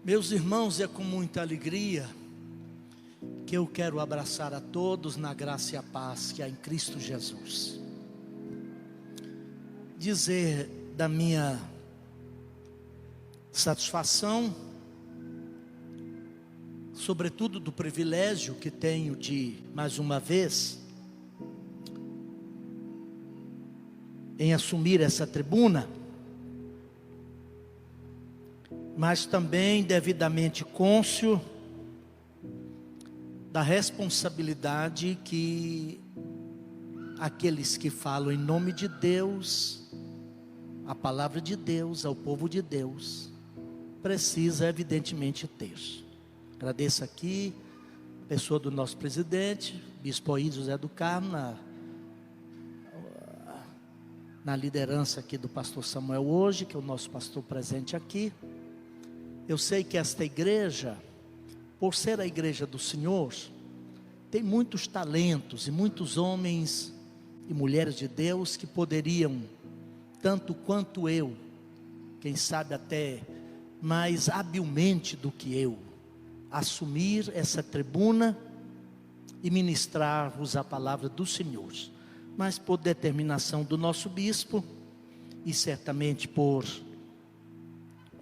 Meus irmãos, é com muita alegria que eu quero abraçar a todos na graça e a paz que há em Cristo Jesus. Dizer da minha satisfação, sobretudo do privilégio que tenho de, mais uma vez, em assumir essa tribuna, mas também devidamente cônscio da responsabilidade que aqueles que falam em nome de Deus, a palavra de Deus, ao povo de Deus, precisa evidentemente ter. Agradeço aqui a pessoa do nosso presidente, Bispo Aídio José do Carmo, na liderança aqui do pastor Samuel hoje, que é o nosso pastor presente aqui. Eu sei que esta igreja, por ser a igreja do Senhor, tem muitos talentos e muitos homens e mulheres de Deus que poderiam, tanto quanto eu, quem sabe até mais habilmente do que eu, assumir essa tribuna e ministrar-vos a palavra do Senhor. Mas por determinação do nosso bispo, e certamente por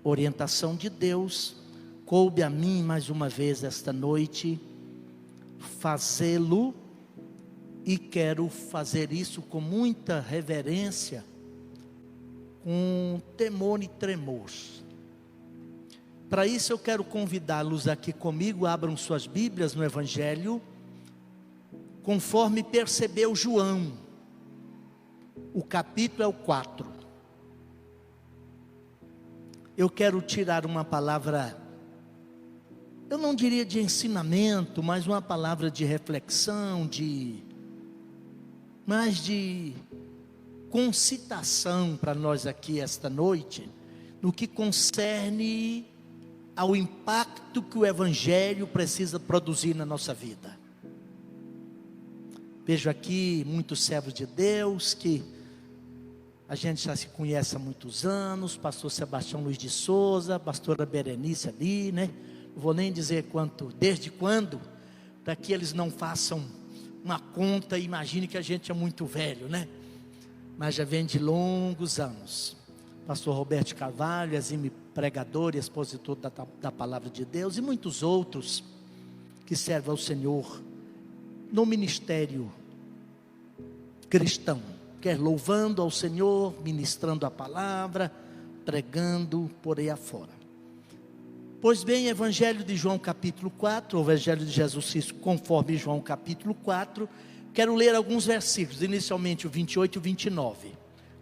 orientação de Deus, coube a mim mais uma vez esta noite fazê-lo, e quero fazer isso com muita reverência, com temor e tremor. Para isso eu quero convidá-los aqui comigo, abram suas Bíblias no Evangelho, conforme percebeu João, o capítulo é o 4. Eu quero tirar uma palavra, eu não diria de ensinamento, mas uma palavra de reflexão, mais de concitação para nós aqui esta noite, no que concerne ao impacto que o Evangelho precisa produzir na nossa vida. Vejo aqui muitos servos de Deus que a gente já se conhece há muitos anos, pastor Sebastião Luiz de Souza, pastora Berenice ali, né? Não vou nem dizer desde quando, para que eles não façam uma conta e imagine que a gente é muito velho, né? Mas já vem de longos anos. Pastor Roberto Carvalho, exímio pregador e expositor da palavra de Deus, e muitos outros que servem ao Senhor no ministério cristão, quer louvando ao Senhor, ministrando a palavra, pregando por aí afora. Pois bem, Evangelho de João capítulo 4, o Evangelho de Jesus Cristo conforme João capítulo 4, quero ler alguns versículos, inicialmente o 28 e o 29,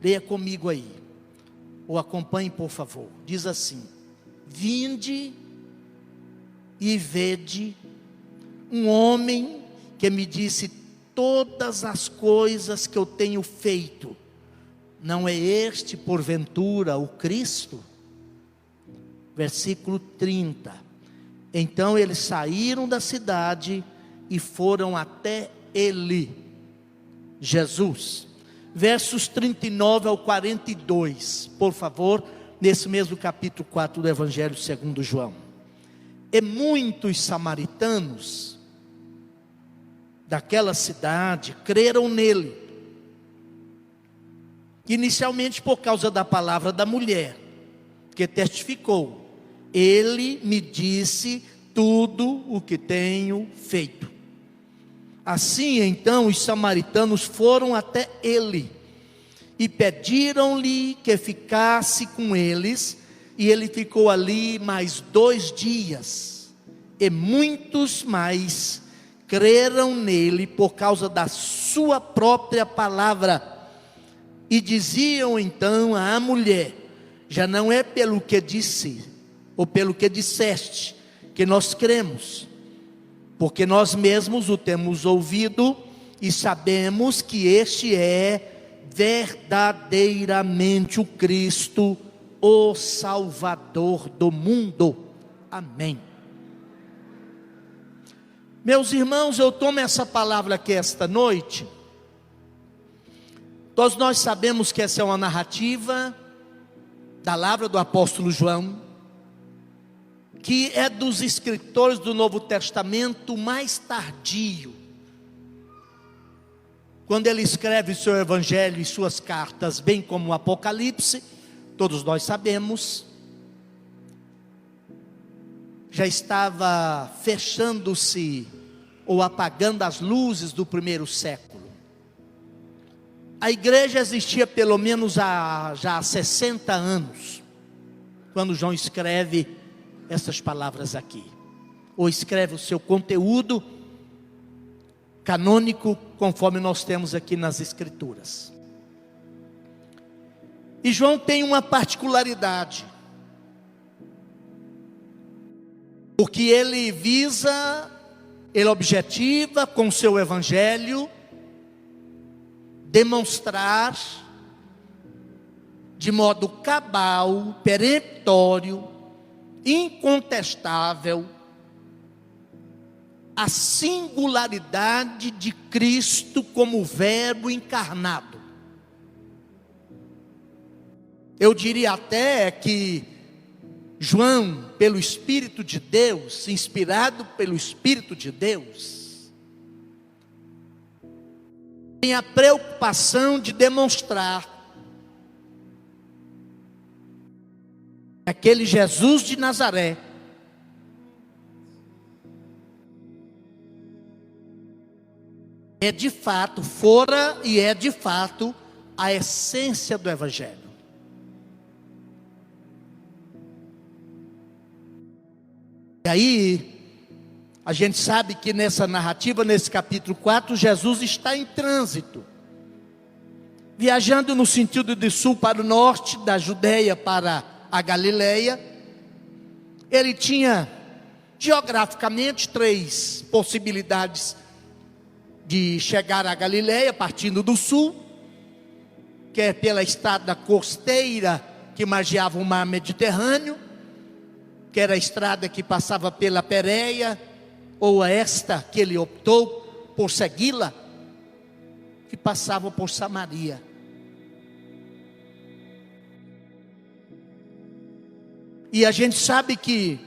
leia comigo aí, ou acompanhe por favor. Diz assim: vinde e vede um homem que me disse todas as coisas que eu tenho feito. Não é este porventura o Cristo? Versículo 30. Então eles saíram da cidade e foram até ele, Jesus. Versos 39 ao 42, por favor, nesse mesmo capítulo 4 do Evangelho segundo João. E muitos samaritanos daquela cidade creram nele, inicialmente por causa da palavra da mulher, que testificou: ele me disse tudo o que tenho feito. Assim então os samaritanos foram até ele e pediram-lhe que ficasse com eles, e ele ficou ali mais 2 dias, e muitos mais creram nele por causa da sua própria palavra. E diziam então à mulher: já não é pelo que disse, ou pelo que disseste, que nós cremos, porque nós mesmos o temos ouvido, e sabemos que este é verdadeiramente o Cristo, o Salvador do mundo. Amém. Meus irmãos, eu tomo essa palavra aqui esta noite. Todos nós sabemos que essa é uma narrativa da palavra do apóstolo João, que é dos escritores do Novo Testamento mais tardio. Quando ele escreve seu evangelho e suas cartas, bem como o Apocalipse, todos nós sabemos, já estava fechando-se ou apagando as luzes do primeiro século. A igreja existia pelo menos já há 60 anos, quando João escreve essas palavras aqui, ou escreve o seu conteúdo canônico, conforme nós temos aqui nas Escrituras. E João tem uma particularidade, porque ele objetiva com seu evangelho demonstrar de modo cabal, peremptório, incontestável, a singularidade de Cristo como Verbo encarnado. Eu diria até que João, pelo Espírito de Deus, inspirado pelo Espírito de Deus, tem a preocupação de demonstrar que aquele Jesus de Nazaré é de fato, fora e é de fato a essência do Evangelho. E aí, a gente sabe que nessa narrativa, nesse capítulo 4, Jesus está em trânsito, viajando no sentido de sul para o norte, da Judeia para a Galileia. Ele tinha, geograficamente, 3 possibilidades de chegar à Galileia, partindo do sul, que é pela estrada costeira que margeava o mar Mediterrâneo, que era a estrada que passava pela Pérea, ou esta que ele optou por segui-la, que passava por Samaria. E a gente sabe que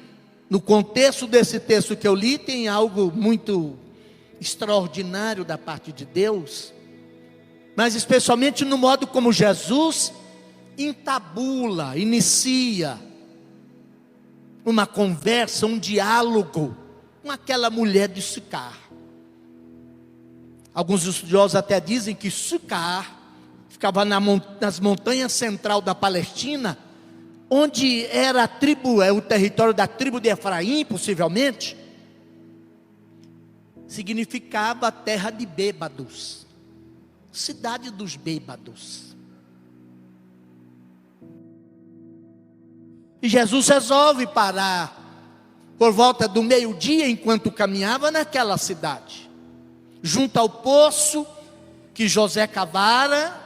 no contexto desse texto que eu li, tem algo muito extraordinário da parte de Deus, mas especialmente no modo como Jesus entabula, inicia uma conversa, um diálogo com aquela mulher de Sicar. Alguns estudiosos até dizem que Sicar ficava nas montanhas central da Palestina, onde era a tribo, o território da tribo de Efraim, possivelmente, significava terra de bêbados, cidade dos bêbados. E Jesus resolve parar por volta do meio-dia, enquanto caminhava naquela cidade, junto ao poço que José cavara,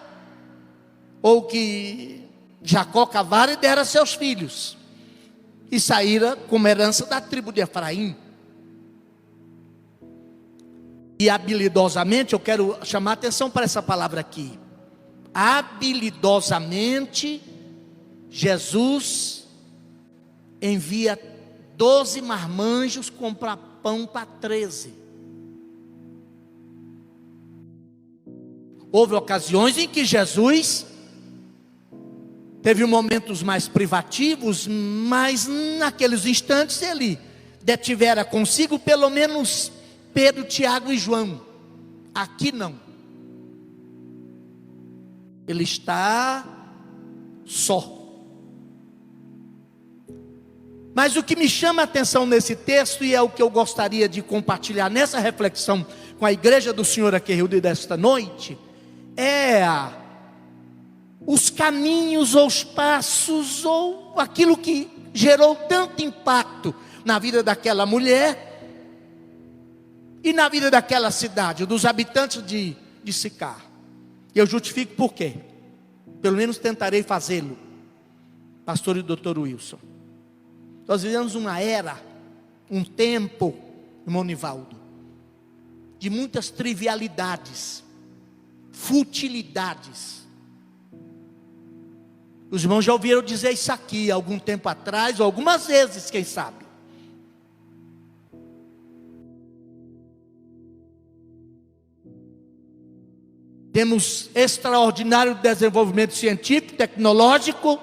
ou que Jacó cavara e dera a seus filhos, e saíra como herança da tribo de Efraim. E habilidosamente, eu quero chamar a atenção para essa palavra aqui, habilidosamente, Jesus envia 12 marmanjos comprar pão para 13. Houve ocasiões em que Jesus teve momentos mais privativos, mas naqueles instantes ele detivera consigo pelo menos Pedro, Tiago e João. Aqui não. Ele está só. Mas o que me chama a atenção nesse texto, e é o que eu gostaria de compartilhar nessa reflexão com a igreja do Senhor aqui reunida esta noite, é os caminhos ou os passos, ou aquilo que gerou tanto impacto na vida daquela mulher e na vida daquela cidade, dos habitantes de Sicar. E eu justifico por quê. Pelo menos tentarei fazê-lo, pastor e doutor Wilson. Nós vivemos uma era, um tempo, irmão Nivaldo, de muitas trivialidades, futilidades. Os irmãos já ouviram dizer isso aqui algum tempo atrás, ou algumas vezes, quem sabe. temos extraordinário desenvolvimento científico, tecnológico.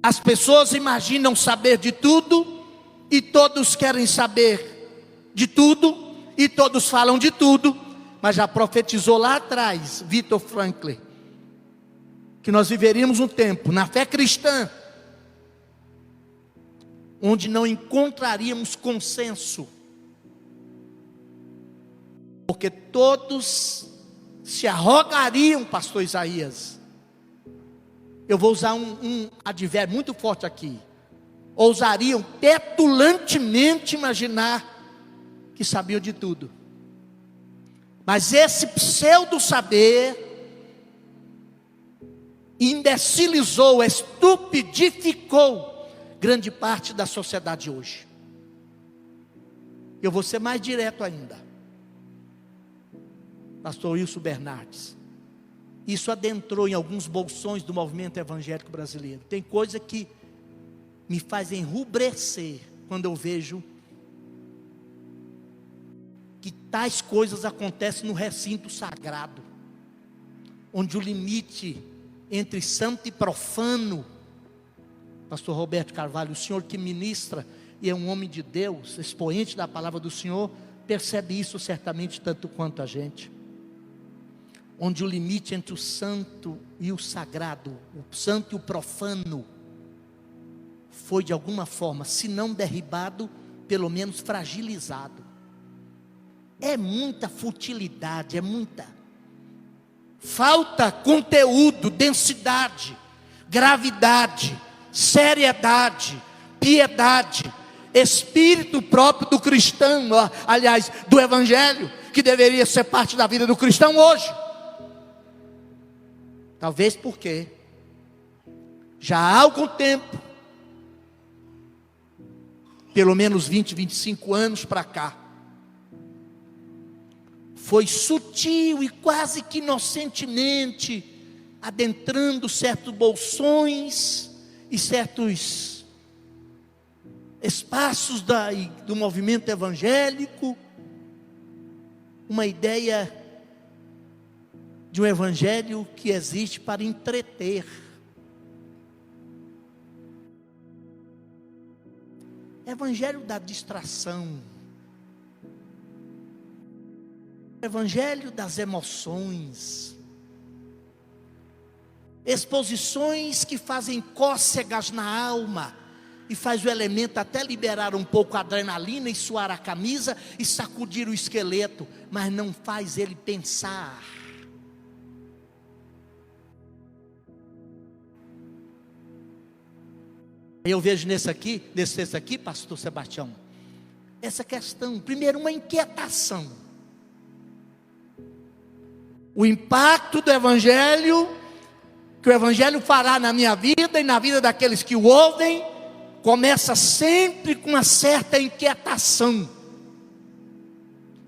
As pessoas imaginam saber de tudo, e todos querem saber de tudo, e todos falam de tudo, mas já profetizou lá atrás, Viktor Frankl, que nós viveríamos um tempo, na fé cristã, onde não encontraríamos consenso, porque todos se arrogariam, pastor Isaías. Eu vou usar um advérbio muito forte aqui. Ousariam petulantemente imaginar que sabiam de tudo. Mas esse pseudo-saber imbecilizou, estupidificou grande parte da sociedade hoje. Eu vou ser mais direto ainda. Pastor Wilson Bernardes. Isso adentrou em alguns bolsões do movimento evangélico brasileiro. Tem coisa que me faz enrubescer quando eu vejo que tais coisas acontecem no recinto sagrado, onde o limite entre santo e profano, pastor Roberto Carvalho, o senhor que ministra e é um homem de Deus, expoente da palavra do Senhor, percebe isso certamente tanto quanto a gente. Onde o limite entre o santo e o sagrado, o santo e o profano, foi de alguma forma, se não derribado, pelo menos fragilizado. É muita futilidade, é muita. Falta conteúdo, densidade, gravidade, seriedade, piedade, espírito próprio do cristão, aliás, do evangelho, que deveria ser parte da vida do cristão hoje. Talvez porque já há algum tempo, pelo menos 20, 25 anos para cá, foi sutil e quase que inocentemente adentrando certos bolsões e certos espaços do movimento evangélico, uma ideia de um evangelho que existe para entreter. Evangelho da distração. Evangelho das emoções. Exposições que fazem cócegas na alma e faz o elemento até liberar um pouco a adrenalina e suar a camisa e sacudir o esqueleto, mas não faz ele pensar. Eu vejo nesse texto aqui, pastor Sebastião, essa questão, primeiro uma inquietação. O impacto do evangelho, que o evangelho fará na minha vida e na vida daqueles que o ouvem, começa sempre com uma certa inquietação.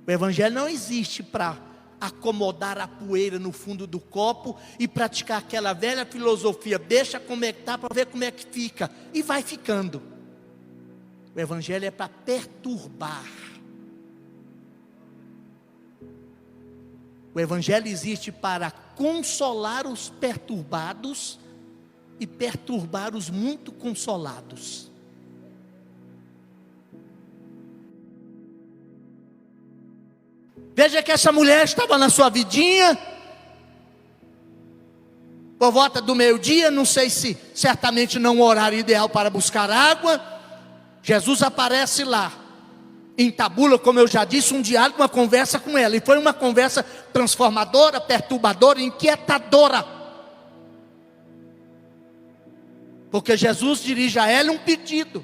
O evangelho não existe para acomodar a poeira no fundo do copo e praticar aquela velha filosofia, deixa como é que está para ver como é que fica, e vai ficando. O evangelho é para perturbar. O evangelho existe para consolar os perturbados e perturbar os muito consolados. Veja que essa mulher estava na sua vidinha, por volta do meio-dia, não sei se certamente não o horário ideal para buscar água. Jesus aparece lá, entabula, como eu já disse, um diálogo, uma conversa com ela, e foi uma conversa transformadora, perturbadora, inquietadora, porque Jesus dirige a ela um pedido,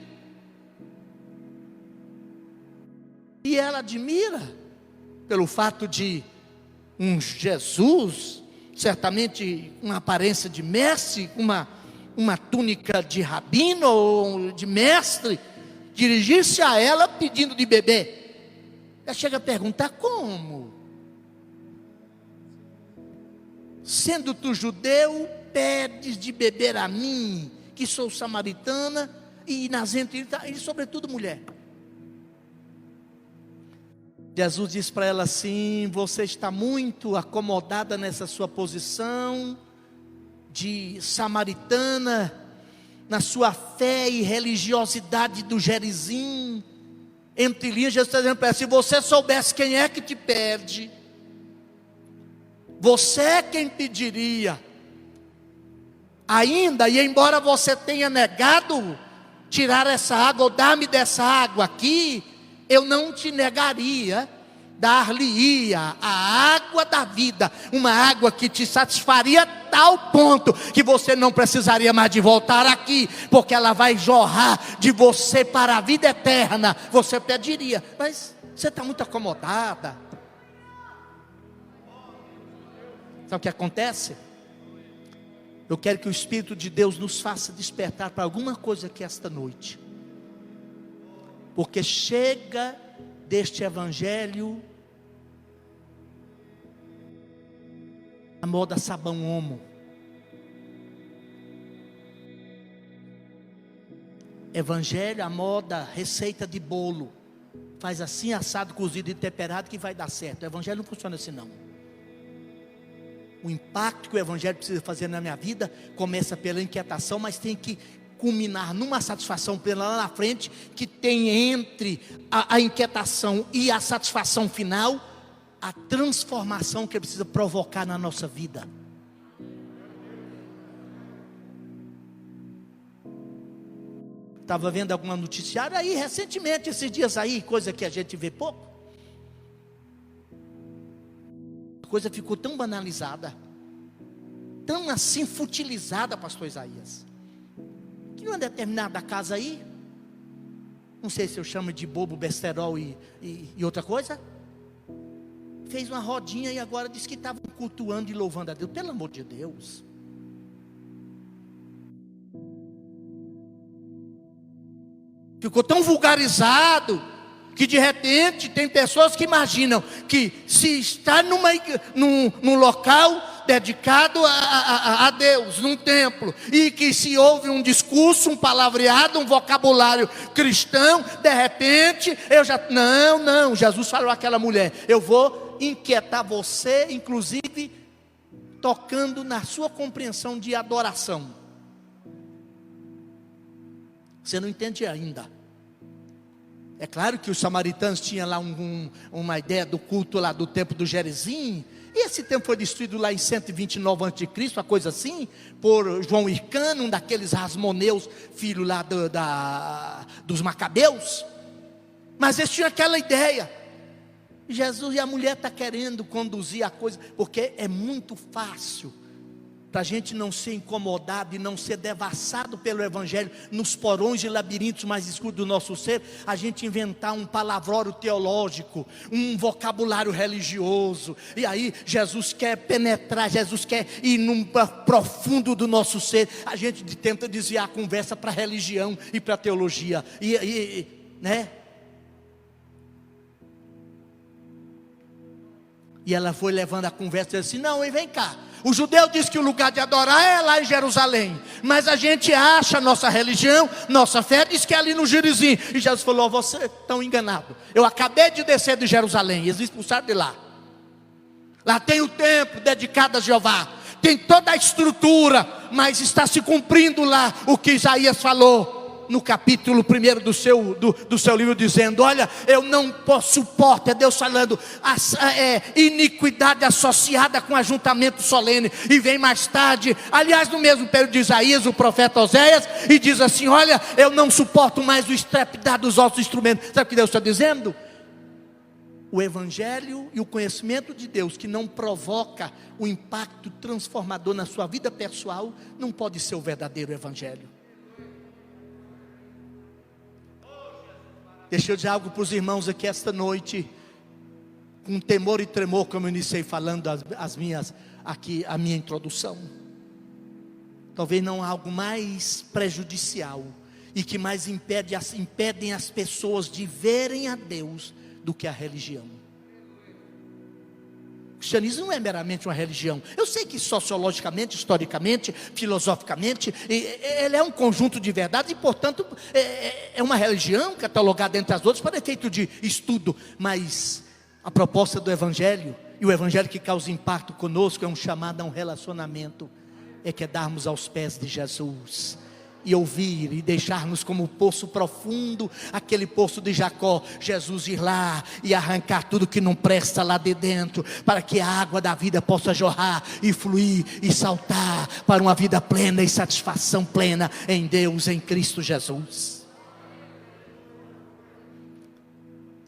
e ela admira, pelo fato de um Jesus, certamente uma aparência de mestre, uma túnica de rabino ou de mestre, dirigir-se a ela pedindo de beber. Ela chega a perguntar: como? Sendo tu judeu, pedes de beber a mim, que sou samaritana, e nas entre e sobretudo mulher. Jesus disse para ela assim: você está muito acomodada nessa sua posição de samaritana, na sua fé e religiosidade do Gerizim. Entre linhas, Jesus está dizendo para ela: se você soubesse quem é que te pede, você é quem pediria. Ainda, e embora você tenha negado tirar essa água, ou dar-me dessa água aqui, eu não te negaria, dar-lhe-ia a água da vida, uma água que te satisfaria a tal ponto, que você não precisaria mais de voltar aqui, porque ela vai jorrar de você para a vida eterna. Você pediria, mas você está muito acomodada. Sabe o que acontece? Eu quero que o Espírito de Deus nos faça despertar para alguma coisa aqui esta noite, porque chega deste evangelho a moda sabão homo. Evangelho a moda receita de bolo, faz assim, assado, cozido e temperado que vai dar certo. O evangelho não funciona assim não. O impacto que o evangelho precisa fazer na minha vida começa pela inquietação, mas tem que culminar numa satisfação plena lá na frente, que tem entre a inquietação e a satisfação final, a transformação que precisa provocar na nossa vida. Estava vendo alguma noticiário aí recentemente, esses dias aí, coisa que a gente vê pouco. A coisa ficou tão banalizada, tão assim futilizada, pastor Isaías, que numa determinada casa aí, não sei se eu chamo de bobo, besterol e outra coisa, fez uma rodinha e agora disse que estavam cultuando e louvando a Deus. Pelo amor de Deus. Ficou tão vulgarizado que de repente tem pessoas que imaginam que se está num local dedicado a Deus, num templo, e que se ouve um discurso, um palavreado, um vocabulário cristão, de repente eu já, não, Jesus falou àquela mulher: eu vou inquietar você, inclusive tocando na sua compreensão de adoração. Você não entende ainda. É claro que os samaritanos tinham lá uma ideia do culto lá do templo do Gerizim, e esse templo foi destruído lá em 129 a.C., uma coisa assim, por João Hircano, um daqueles rasmoneus, filho lá dos macabeus. Mas eles tinham aquela ideia. Jesus e a mulher estão querendo conduzir a coisa, porque é muito fácil para a gente não ser incomodado e não ser devassado pelo evangelho nos porões e labirintos mais escuros do nosso ser, a gente inventar um palavrório teológico, um vocabulário religioso, e aí Jesus quer penetrar, Jesus quer ir no profundo do nosso ser, a gente tenta desviar a conversa para a religião e para a teologia, né? E ela foi levando a conversa e disse assim: não, e vem cá, o judeu diz que o lugar de adorar é lá em Jerusalém, mas a gente acha, nossa religião, nossa fé diz que é ali no Gerizim. E Jesus falou: vocês estão enganados, eu acabei de descer de Jerusalém, eles expulsaram de lá. Lá tem o templo dedicado a Jeová, tem toda a estrutura, mas está se cumprindo lá o que Isaías falou no capítulo 1 do seu livro, dizendo: olha, eu não suporto, é Deus falando, iniquidade associada com ajuntamento solene. E vem mais tarde, aliás no mesmo período de Isaías, o profeta Oséias, e diz assim: olha, eu não suporto mais o estrepidar dos ossos instrumentos. Sabe o que Deus está dizendo? O evangelho e o conhecimento de Deus que não provoca o impacto transformador na sua vida pessoal, não pode ser o verdadeiro evangelho. Deixa eu dizer algo para os irmãos aqui esta noite, com temor e tremor, como eu iniciei falando a minha introdução. Talvez não algo mais prejudicial e que mais impedem as pessoas de verem a Deus do que a religião. O cristianismo não é meramente uma religião. Eu sei que sociologicamente, historicamente, filosoficamente, ele é um conjunto de verdades e, portanto, é uma religião catalogada entre as outras para efeito de estudo. Mas A proposta do Evangelho, e o Evangelho que causa impacto conosco, é um chamado a um relacionamento, é que é darmos aos pés de Jesus, e ouvir, e deixar-nos como o poço profundo, aquele poço de Jacó, Jesus ir lá, e arrancar tudo que não presta lá de dentro, para que a água da vida possa jorrar, e fluir, e saltar, para uma vida plena, e satisfação plena, em Deus, em Cristo Jesus.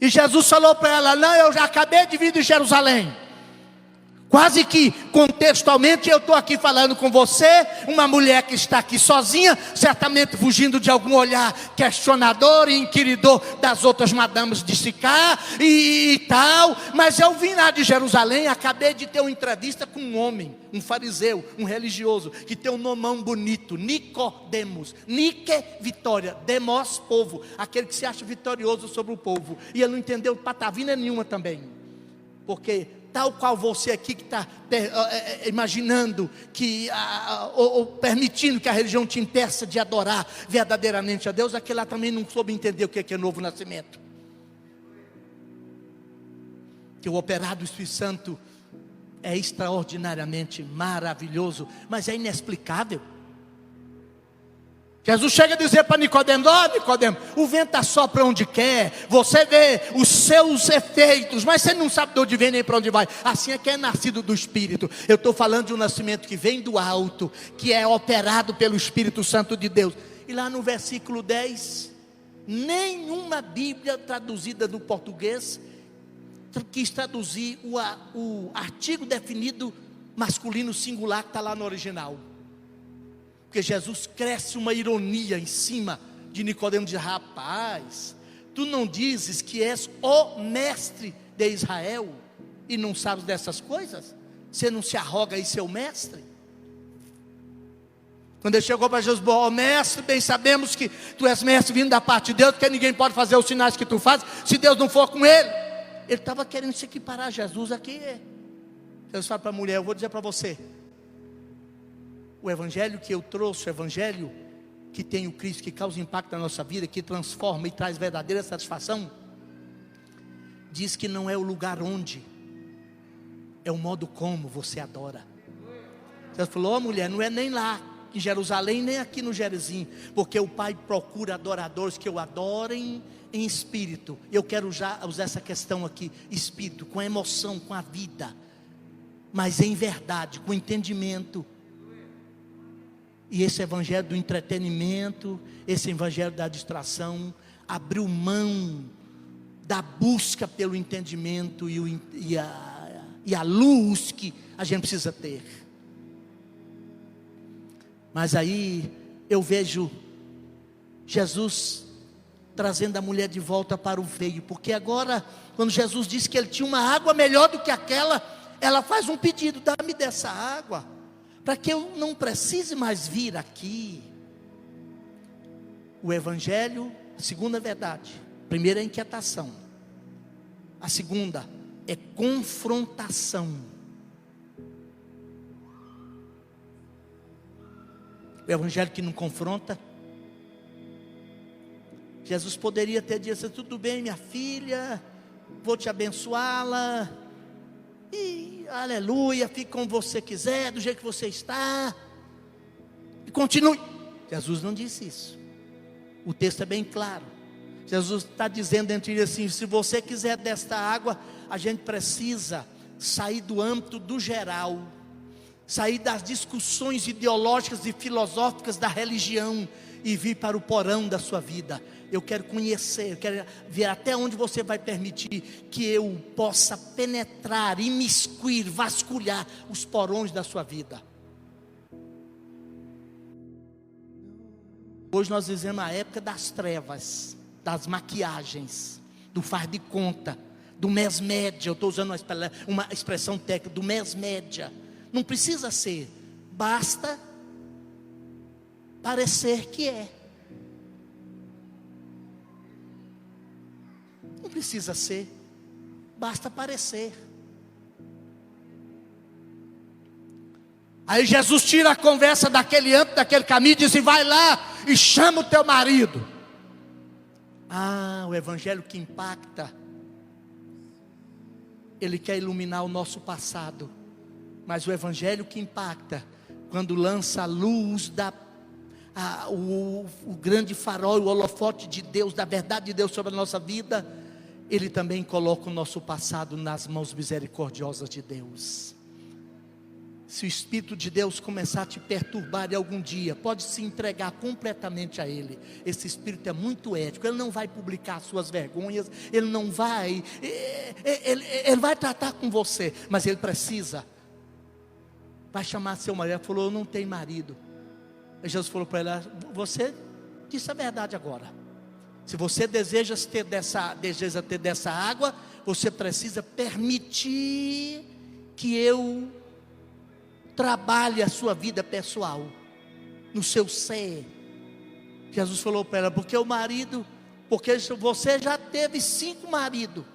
E Jesus falou para ela: não, eu já acabei de vir de Jerusalém. Quase que contextualmente eu estou aqui falando com você, uma mulher que está aqui sozinha, certamente fugindo de algum olhar questionador e inquiridor das outras madames de Sicá e tal. Mas eu vim lá de Jerusalém, acabei de ter uma entrevista com um homem, um fariseu, um religioso, que tem um nomão bonito, Nicodemos, Nike, vitória, Demos, povo, aquele que se acha vitorioso sobre o povo. E ele não entendeu patavina nenhuma também, porque tal qual você aqui que está imaginando que, ou permitindo que a religião te impeça de adorar verdadeiramente a Deus, aquele lá também não soube entender o que é novo nascimento. Que o operar do Espírito Santo é extraordinariamente maravilhoso, mas é inexplicável. Jesus chega a dizer para Nicodemos: ó Nicodemos, o vento assopra onde quer, você vê os seus efeitos, mas você não sabe de onde vem nem para onde vai. Assim é que é nascido do Espírito. Eu estou falando de um nascimento que vem do alto, que é operado pelo Espírito Santo de Deus. E lá no versículo 10, nenhuma Bíblia traduzida do português quis traduzir o artigo definido masculino singular que está lá no original. Porque Jesus cresce uma ironia em cima de Nicodemos, diz: rapaz, tu não dizes que és o mestre de Israel e não sabes dessas coisas? Você não se arroga aí ser o mestre? Quando ele chegou para Jesus: ó mestre, bem sabemos que tu és mestre vindo da parte de Deus, porque ninguém pode fazer os sinais que tu fazes, se Deus não for com ele. Ele estava querendo se equiparar a Jesus aqui. Jesus fala para a mulher: eu vou dizer para você, o evangelho que eu trouxe, o evangelho que tem o Cristo, que causa impacto na nossa vida, que transforma e traz verdadeira satisfação, diz que não é o lugar onde, é o modo como você adora. Jesus falou: ó mulher, não é nem lá em Jerusalém, nem aqui no Gerezim, porque o Pai procura adoradores que o adorem em espírito. Eu quero usar essa questão aqui, espírito, com a emoção, com a vida, mas em verdade, com entendimento. E esse evangelho do entretenimento, esse evangelho da distração, abriu mão da busca pelo entendimento e a luz que a gente precisa ter. Mas aí eu vejo Jesus trazendo a mulher de volta para o veio, porque agora, quando Jesus disse que ele tinha uma água melhor do que aquela, ela faz um pedido: dá-me dessa água, para que eu não precise mais vir aqui. O evangelho, a segunda verdade, a primeira é inquietação, a segunda é confrontação. O evangelho que não confronta. Jesus poderia ter dito: tudo bem minha filha, vou te abençoá-la, e aleluia, fique como você quiser, do jeito que você está, e continue. Jesus não disse isso. O texto é bem claro. Jesus está dizendo entre eles assim: se você quiser desta água, a gente precisa sair do âmbito do geral, sair das discussões ideológicas e filosóficas da religião, e vir para o porão da sua vida. Eu quero conhecer, eu quero ver até onde você vai permitir que eu possa penetrar, imiscuir, vasculhar os porões da sua vida. Hoje nós vivemos a época das trevas, das maquiagens, do faz de conta, do mês média. Eu estou usando uma expressão técnica, do mês média. Não precisa ser, basta parecer que é. Não precisa ser, basta parecer. Aí Jesus tira a conversa daquele âmbito, daquele caminho, e diz: vai lá e chama o teu marido. O evangelho que impacta ele quer iluminar o nosso passado, mas o evangelho que impacta, quando lança a luz o grande farol, o holofote de Deus, da verdade de Deus sobre a nossa vida, ele também coloca o nosso passado nas mãos misericordiosas de Deus. Se o Espírito de Deus começar a te perturbar em algum dia, pode se entregar completamente a Ele. Esse Espírito é muito ético, ele não vai publicar suas vergonhas, ele não vai, ele vai tratar com você, mas ele precisa. Vai chamar seu marido. Ela falou: eu não tenho marido. Aí Jesus falou para ela: você disse a verdade agora. Se você deseja ter dessa água, você precisa permitir que eu trabalhe a sua vida pessoal, no seu ser. Jesus falou para ela: porque você já teve 5 maridos.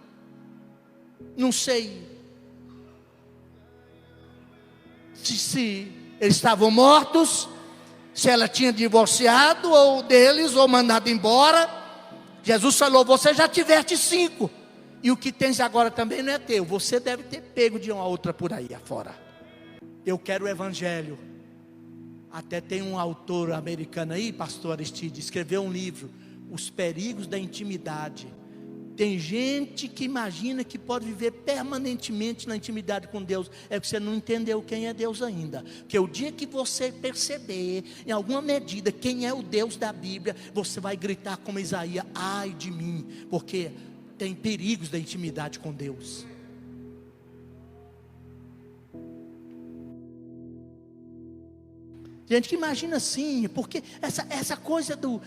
Não sei se eles estavam mortos, se ela tinha divorciado ou deles, ou mandado embora. Jesus falou: você já tiveste 5, e o que tens agora também não é teu. Você deve ter pego de uma outra por aí afora. Eu quero o evangelho. Até tem um autor americano aí, pastor Aristide, escreveu um livro, Os Perigos da Intimidade. Tem gente que imagina que pode viver permanentemente na intimidade com Deus. É que você não entendeu quem é Deus ainda. Porque o dia que você perceber, em alguma medida, quem é o Deus da Bíblia, você vai gritar como Isaías: ai de mim, porque tem perigos da intimidade com Deus. Gente que imagina assim, porque essa coisa do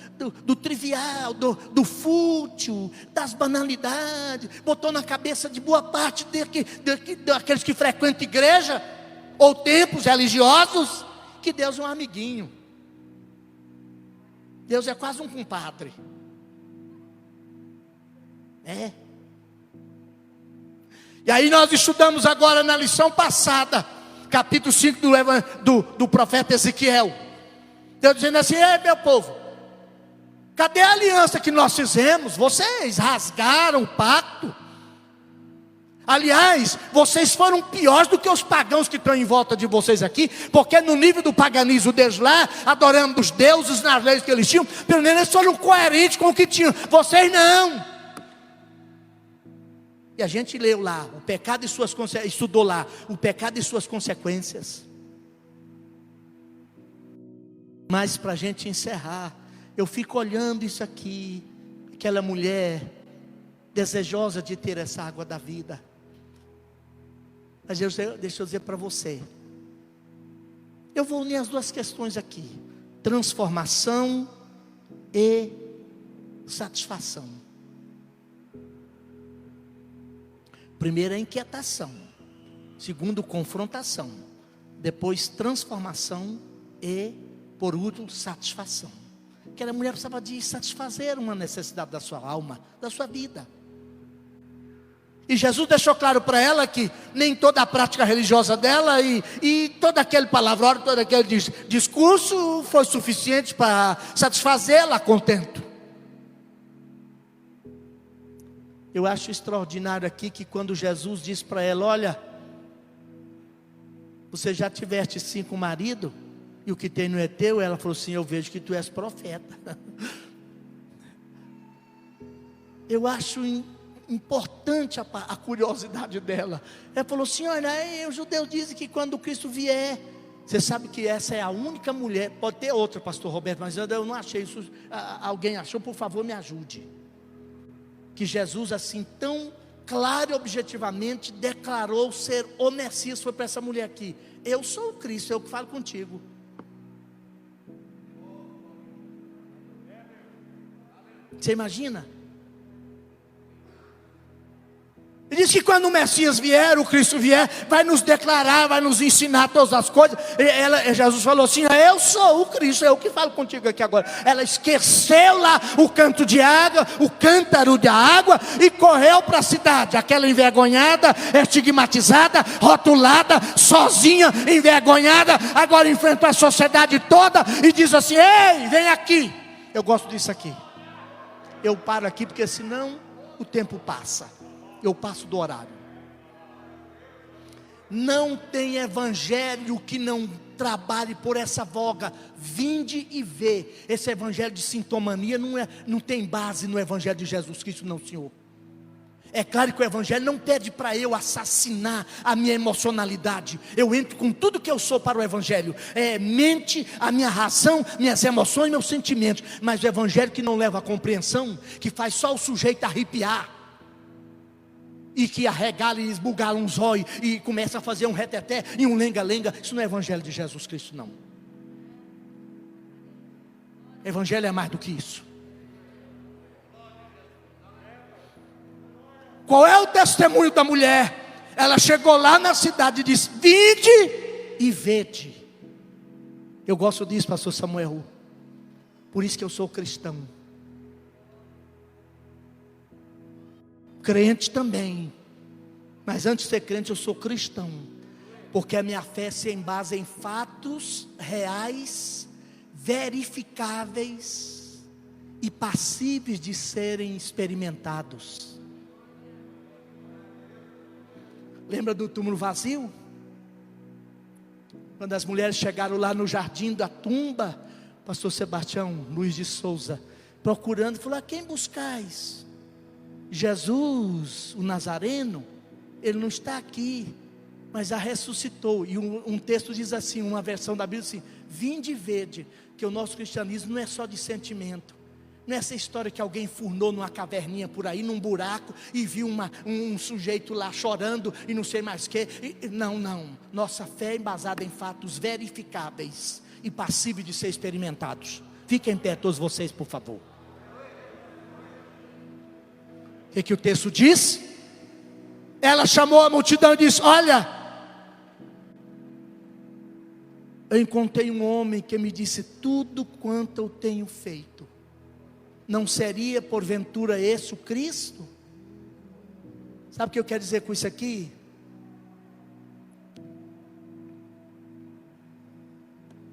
trivial, do fútil, das banalidades, botou na cabeça de boa parte daqueles que frequentam igreja, ou templos religiosos, que Deus é um amiguinho. Deus é quase um compadre. E aí nós estudamos agora na lição passada, capítulo 5 do profeta Ezequiel. Deus dizendo assim: ei, meu povo, cadê a aliança que nós fizemos? Vocês rasgaram o pacto. Aliás, vocês foram piores do que os pagãos que estão em volta de vocês aqui, porque no nível do paganismo deles lá, adorando os deuses nas leis que eles tinham, pelo menos eles foram coerentes com o que tinham. Vocês não. E a gente leu lá, o pecado e suas consequências, estudou lá, o pecado e suas consequências. Mas para a gente encerrar, eu fico olhando isso aqui, aquela mulher desejosa de ter essa água da vida. Mas deixa eu dizer para você, eu vou unir as duas questões aqui: transformação e satisfação. Primeiro, inquietação. Segundo, confrontação. Depois, transformação. E, por último, satisfação. Aquela mulher precisava de satisfazer uma necessidade da sua alma, da sua vida. E Jesus deixou claro para ela que nem toda a prática religiosa dela e todo aquele palavrão, todo aquele discurso foi suficiente para satisfazê-la a contento. Eu acho extraordinário aqui que quando Jesus diz para ela: olha, você já tiveste 5 maridos, e o que tem não é teu. Ela falou assim: eu vejo que tu és profeta. Eu acho importante a curiosidade dela. Ela falou assim: olha, os judeus dizem que quando Cristo vier, você sabe que essa é a única mulher, pode ter outra, pastor Roberto, mas eu não achei isso. Alguém achou? Por favor, me ajude. Que Jesus assim tão claro e objetivamente declarou ser o Messias. Foi para essa mulher aqui: eu sou o Cristo, eu que falo contigo. Você imagina? Ele diz que quando o Messias vier, o Cristo vier, vai nos declarar, vai nos ensinar todas as coisas. Jesus falou assim: eu sou o Cristo, eu que falo contigo aqui agora. Ela esqueceu lá o canto de água, o cântaro de água, e correu para a cidade. Aquela envergonhada, estigmatizada, rotulada, sozinha, envergonhada, agora enfrenta a sociedade toda e diz assim: ei, vem aqui. Eu gosto disso aqui. Eu paro aqui porque senão o tempo passa. Eu passo do horário. Não tem evangelho que não trabalhe por essa voga, vinde e vê. Esse evangelho de sintomania não tem base no evangelho de Jesus Cristo, não, Senhor. É claro que o evangelho não pede para eu assassinar a minha emocionalidade. Eu entro com tudo que eu sou para o evangelho, mente, a minha razão, minhas emoções, meus sentimentos. Mas o evangelho que não leva a compreensão, que faz só o sujeito arrepiar, e que arregala e esbugala um zóio, e começa a fazer um reteté e um lenga-lenga, isso não é evangelho de Jesus Cristo, não. Evangelho é mais do que isso. Qual é o testemunho da mulher? Ela chegou lá na cidade e disse: vinde e vede. Eu gosto disso, pastor Samuel. Por isso que eu sou cristão. Crente também. Mas antes de ser crente eu sou cristão. Porque a minha fé se embasa em fatos reais, verificáveis e passíveis de serem experimentados. Lembra do túmulo vazio? Quando as mulheres chegaram lá no jardim da tumba, pastor Sebastião Luiz de Souza, procurando, falou: a quem buscais? Jesus, o Nazareno? Ele não está aqui, mas a ressuscitou. E um texto diz assim, uma versão da Bíblia assim: vinde e vede, que o nosso cristianismo não é só de sentimento. Não é essa história que alguém furnou numa caverninha por aí, num buraco, e viu um sujeito lá chorando e não sei mais o que. Não. Nossa fé é embasada em fatos verificáveis e passíveis de ser experimentados. Fiquem em pé todos vocês, por favor. O que o texto diz? Ela chamou a multidão e disse: olha, eu encontrei um homem que me disse tudo quanto eu tenho feito. Não seria porventura esse o Cristo? Sabe o que eu quero dizer com isso aqui?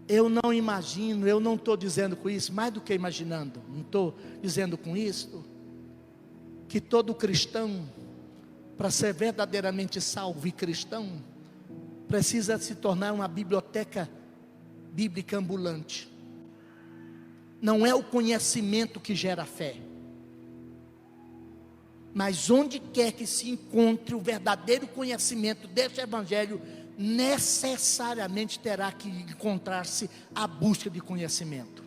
Eu não imagino, eu não estou dizendo com isso, mais do que imaginando, não estou dizendo com isso, que todo cristão, para ser verdadeiramente salvo e cristão, precisa se tornar uma biblioteca bíblica ambulante. Não é o conhecimento que gera fé, mas onde quer que se encontre o verdadeiro conhecimento deste evangelho, necessariamente terá que encontrar-se a busca de conhecimento.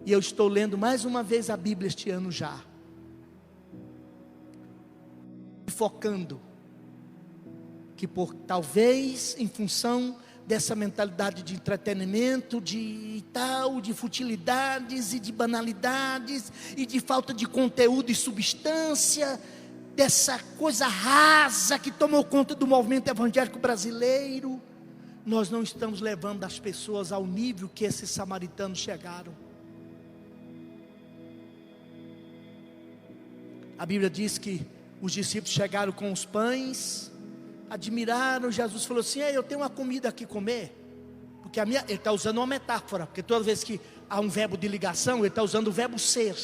E eu estou lendo mais uma vez a Bíblia este ano já, focando que talvez em função dessa mentalidade de entretenimento, de futilidades e de banalidades e de falta de conteúdo e substância, dessa coisa rasa que tomou conta do movimento evangélico brasileiro, nós não estamos levando as pessoas ao nível que esses samaritanos chegaram. A Bíblia diz que os discípulos chegaram com os pães, admiraram. Jesus falou assim: eu tenho uma comida aqui comer. Porque ele está usando uma metáfora, porque toda vez que há um verbo de ligação, ele está usando o verbo ser.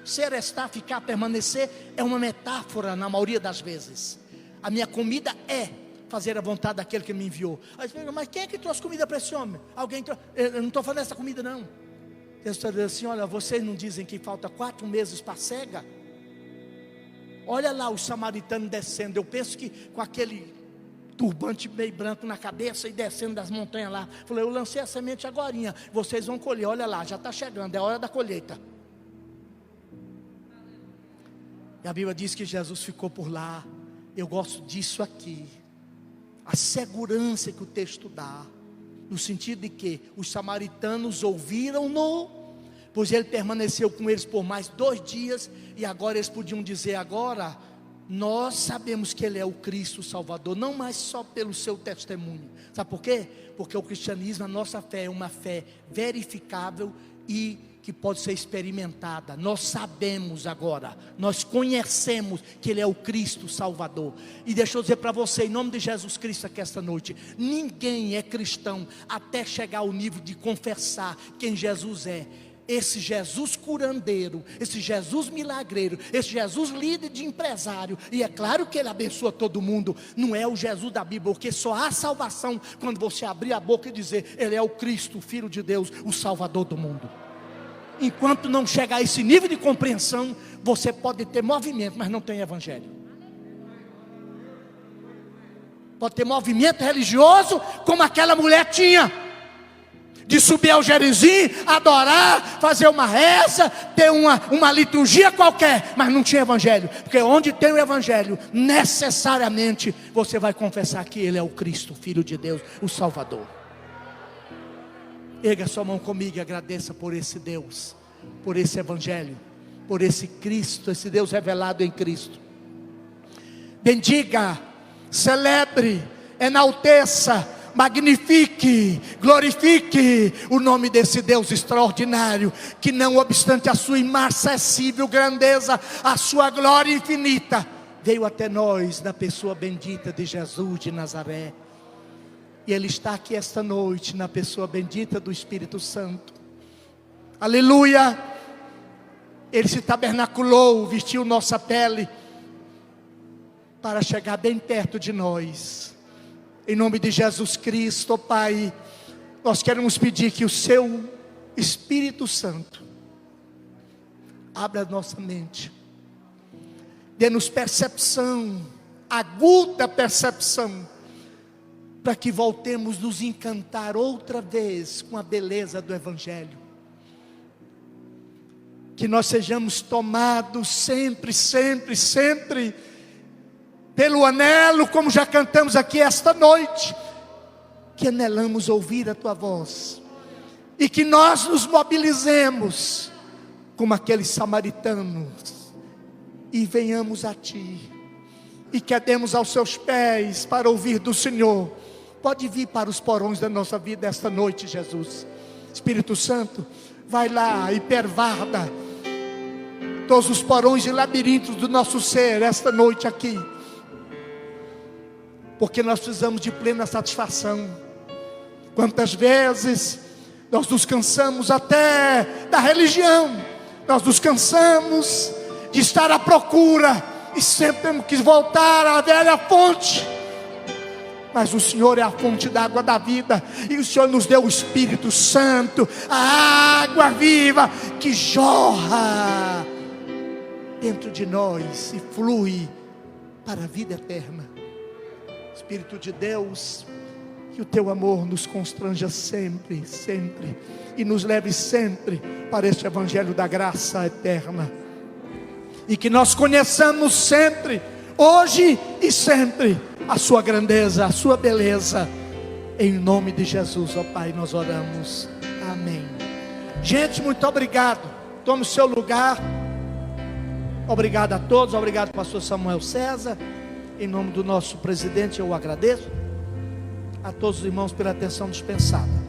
Ser, estar, ficar, permanecer, é uma metáfora na maioria das vezes. A minha comida é fazer a vontade daquele que me enviou. Aí você pergunta: mas quem é que trouxe comida para esse homem? Alguém trouxe? Eu não estou falando dessa comida não. Jesus está dizendo assim: olha, vocês não dizem que falta 4 meses para a cega? Olha lá os samaritanos descendo. Eu penso que com aquele turbante meio branco na cabeça e descendo das montanhas lá. Falei: eu lancei a semente agorinha, vocês vão colher. Olha lá, já está chegando, é a hora da colheita. E a Bíblia diz que Jesus ficou por lá. Eu gosto disso aqui, a segurança que o texto dá, no sentido de que os samaritanos ouviram-no, pois ele permaneceu com eles por mais 2 dias, e agora eles podiam dizer: agora nós sabemos que ele é o Cristo Salvador, não mais só pelo seu testemunho. Sabe por quê? Porque o cristianismo, a nossa fé é uma fé verificável e que pode ser experimentada. Nós sabemos agora, nós conhecemos que ele é o Cristo Salvador. E deixa eu dizer para você, em nome de Jesus Cristo, aqui esta noite, ninguém é cristão até chegar ao nível de confessar quem Jesus é. esse Jesus curandeiro, esse Jesus milagreiro, esse Jesus líder de empresário, e é claro que ele abençoa todo mundo, não é o Jesus da Bíblia, porque só há salvação quando você abrir a boca e dizer: ele é o Cristo, o Filho de Deus, o Salvador do mundo. Enquanto não chegar a esse nível de compreensão, você pode ter movimento, mas não tem evangelho. Pode ter movimento religioso, como aquela mulher tinha, de subir ao Gerizim, adorar, fazer uma reza, ter uma liturgia qualquer, mas não tinha evangelho. Porque onde tem o evangelho, necessariamente você vai confessar que ele é o Cristo, Filho de Deus, o Salvador. Erga sua mão comigo e agradeça por esse Deus, por esse evangelho, por esse Cristo, esse Deus revelado em Cristo. Bendiga, celebre, enalteça, magnifique, glorifique o nome desse Deus extraordinário, que não obstante a sua inacessível grandeza, a sua glória infinita, veio até nós na pessoa bendita de Jesus de Nazaré. E Ele está aqui esta noite na pessoa bendita do Espírito Santo. Aleluia! Ele se tabernaculou, vestiu nossa pele, para chegar bem perto de nós. Em nome de Jesus Cristo, Pai, nós queremos pedir que o Seu Espírito Santo abra a nossa mente, dê-nos percepção, aguda percepção, para que voltemos nos encantar outra vez com a beleza do Evangelho. Que nós sejamos tomados sempre, sempre, sempre pelo anelo, como já cantamos aqui esta noite, que anelamos ouvir a Tua voz, e que nós nos mobilizemos como aqueles samaritanos, e venhamos a Ti, e quedemos aos Seus pés para ouvir do Senhor. Pode vir para os porões da nossa vida esta noite, Jesus. Espírito Santo, vai lá e pervada todos os porões e labirintos do nosso ser esta noite aqui, porque nós precisamos de plena satisfação. Quantas vezes nós nos cansamos até da religião, nós nos cansamos de estar à procura, e sempre temos que voltar à velha fonte. Mas o Senhor é a fonte da água da vida, e o Senhor nos deu o Espírito Santo, a água viva que jorra dentro de nós e flui para a vida eterna. Espírito de Deus, que o Teu amor nos constranja sempre, sempre, e nos leve sempre para este Evangelho da graça eterna, e que nós conheçamos sempre, hoje e sempre, a Sua grandeza, a Sua beleza. Em nome de Jesus, ó Pai, nós oramos. Amém. Gente, muito obrigado. Tome o seu lugar. Obrigado a todos. Obrigado, pastor Samuel César. Em nome do nosso presidente, eu agradeço a todos os irmãos pela atenção dispensada.